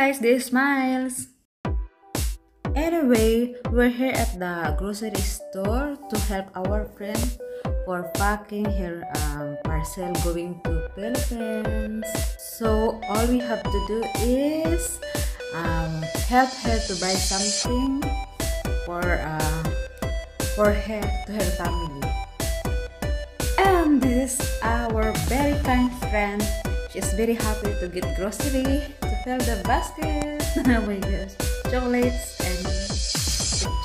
guys, this is Miles. Anyway, we're here at the grocery store to help our friend for packing her parcel going to Philippines. So all we have to do is help her to buy something for her to her family. And this is our very kind friend. She's very happy to get grocery to fill the basket. Oh my gosh, chocolates and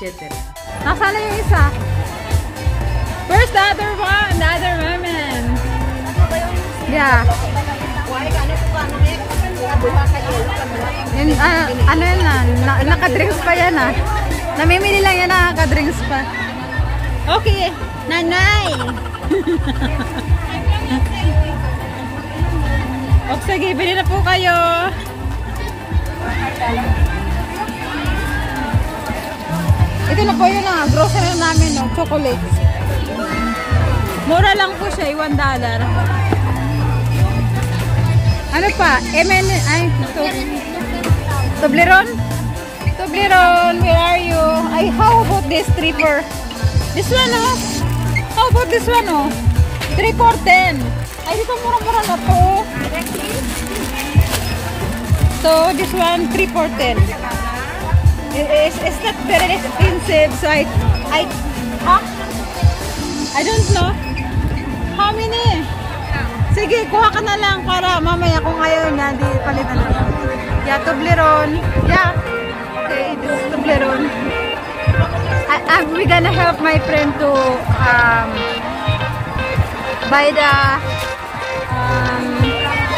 etc. Nasaan na yung isa? Where's the other one? The other woman? Yeah. Yun, ano yan na? Nakadrinks pa yan ah. Namimili lang yan na nakadrinks pa. Okay, nanay! O sige, bili na po kayo. Ito na po yun ah, grocery namin, no? Chocolates. Mura lang po siya, $1. Ano pa? Ay, Toblerone? Toblerone, where are you? Ay, how about this 3 for? This one, oh? How about this one, oh? 3 for 10. Ay, dito mura-mura na to. So, this one, 3 for 10. It's not very expensive, so I don't know. How many? Sige, kuha ka na lang para mamaya kung ayaw na, di palitan na lang. Yeah, Toblerone. Yeah. Okay, this is Toblerone. We're gonna help my friend to buy the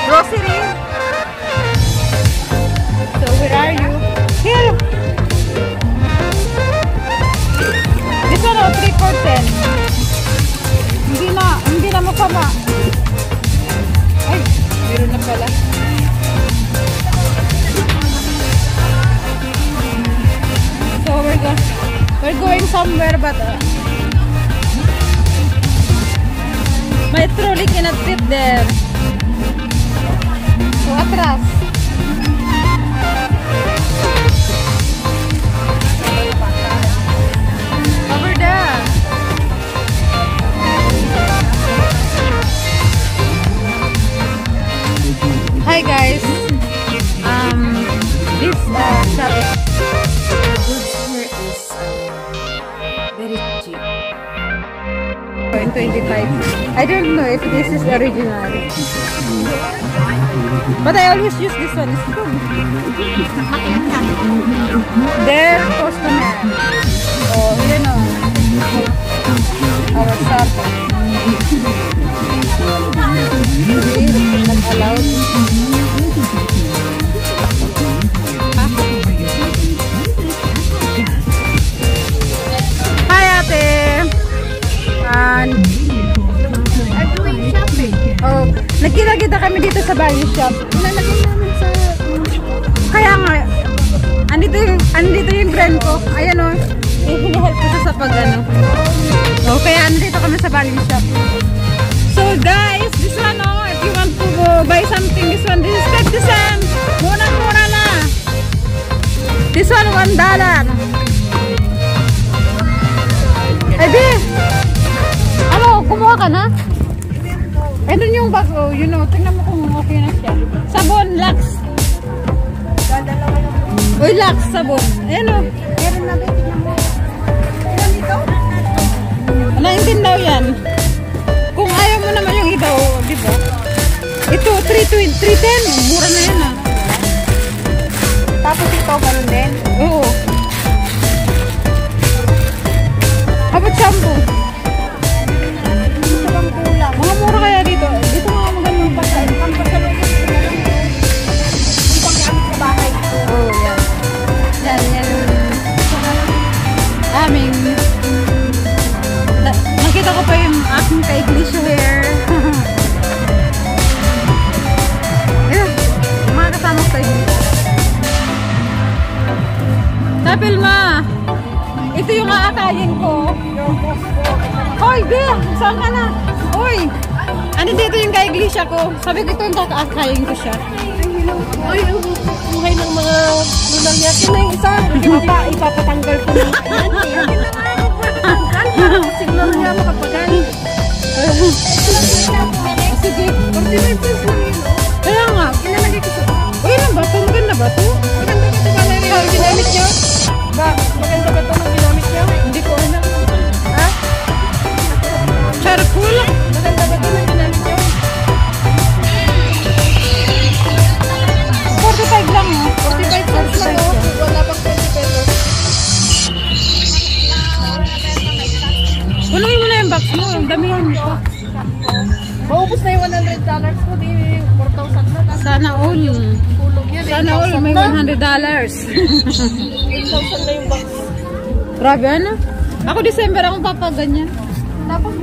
grocery. So where are you? Here. This one, 3 for 10. Hindi na masama. Ay, meron na pala. So we're going somewhere, but my trolley cannot fit there. So atras. Over there. Hi guys. This shop is very cheap. 25. I don't know if this is original. But I always use this one. It's good. Their customer. Oh, you know. Our shop. Not allowed. Hi, ate. I'm doing shopping. Oh, nagkita-kita kami dito sa value shop. Ilalagay namin sa... Kaya nga, andito yung friend ko. Ayan o, hinihelp ko sa pag-ano. Oh, kaya andito kami sa value shop. So guys, this one oh, if you want to buy something, this one, this is 50 cents. Murang-mura na. This one, $1. Ebe! Ano, kumuha ka na? Eh, dun yung bag, oh, you know, tingnan mo kung okay na siya. Sabon, Lux. Uy, Lux, sabon. Ayan o. Meron na ba, tingnan mo. Ilan ito? 19 daw yan. Kung ayaw mo naman yung iba, oh, di ba? Ito, 310. Mura na yan ah. Tapos ito, ganun din? Oo. Habang shampoo. Mga mura kaya dito. Dito mga magandang pagkain. Pampasalubong. Ipang gamit sa bahay. Oo, yan. Yan. Aming. Nakita ko pa yung aking ka-iglesia hair. Ayun. Mga kasama ko ka-iglesia. Tapil ma. Ito yung aakayin ko. Hoy, Bill! Saan ka na? Hoy! Ano dito yung ka-iglesia ko? Sabi ko ito yung kakaakayin ko siya. Ay, buhay ng mga Ipapatanggal ko na. Signal niya makapagal. Sige. 45 pesos lang yun. Kaya nga. Ilalagay ko sa... Uy, ilan ba ito? Maganda ba ito? Maganda ba ito? Ang ginamit niyo? Maganda ba ito ang ginamit niyo? Hindi ko alam. Ha? Charcoal? Maganda ba ito ang ginamit niyo? 45 lang, oh. 45 pesos lang, oh. Wala pang 20 pesos. Punuin mo na yung box mo. Damihan mo pa. Maubos na yung $100 ko. Di 4,000 na. Sana all. Sana all may $100. 8,000 na yung box. Grabe, ano? Ako December akong papaganyan. Tapos,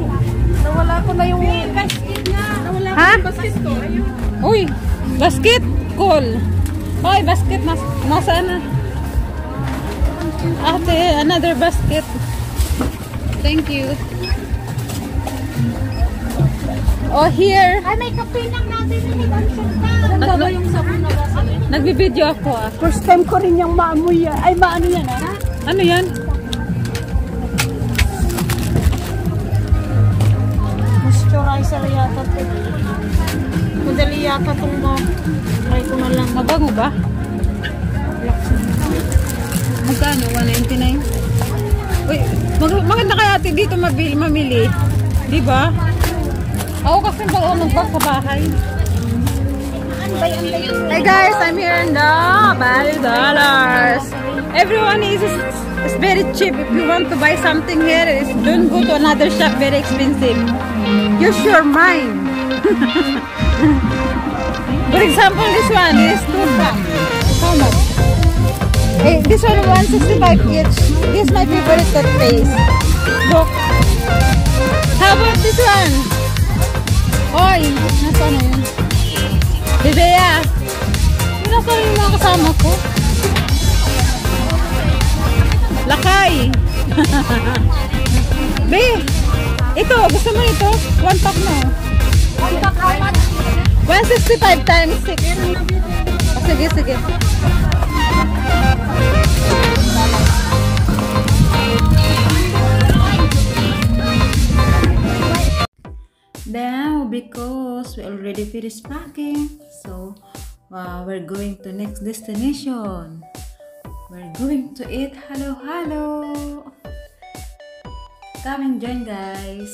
nawala ko na yung basket na. Nawala ko yung basket ko. Ayun. Uy, basket. Cool. Oy, basket. Nasaan na? Ate, another basket. Thank you. Oh, here. Ay, may kape lang natin. Ang ba yung sabon na gasolina? Nagbibideo ako, ah. First time ko rin yung maamoy yan. Ay, maano yan, ha? Ano yan? Moisturizer yata ito. Madali yata itong mo. Try ko na lang. Mabango ba? Magkano? 199? Uy, maganda kaya ate dito mamili. Di ba? Ako kasi mag-bag sa bahay. Hey guys, I'm here in the Value Dollars. Everyone is very cheap. If you want to buy something here, don't go to another shop, very expensive. Use your mind. For example, this one is 2 francs. How much? Hey, this one 165 each. This is my favorite toothpaste. Look. How about this one? Oy, nasa na yun? Bebea. Nasa yung mga kasama ko? Lakay. Be, ito, gusto mo ito? 1 pack no? 1 pack how much? 165 times 6. Oh, sige, sige. Now, because we already finished packing, so we're going to next destination. We're going to eat. Hello. Come and join, guys.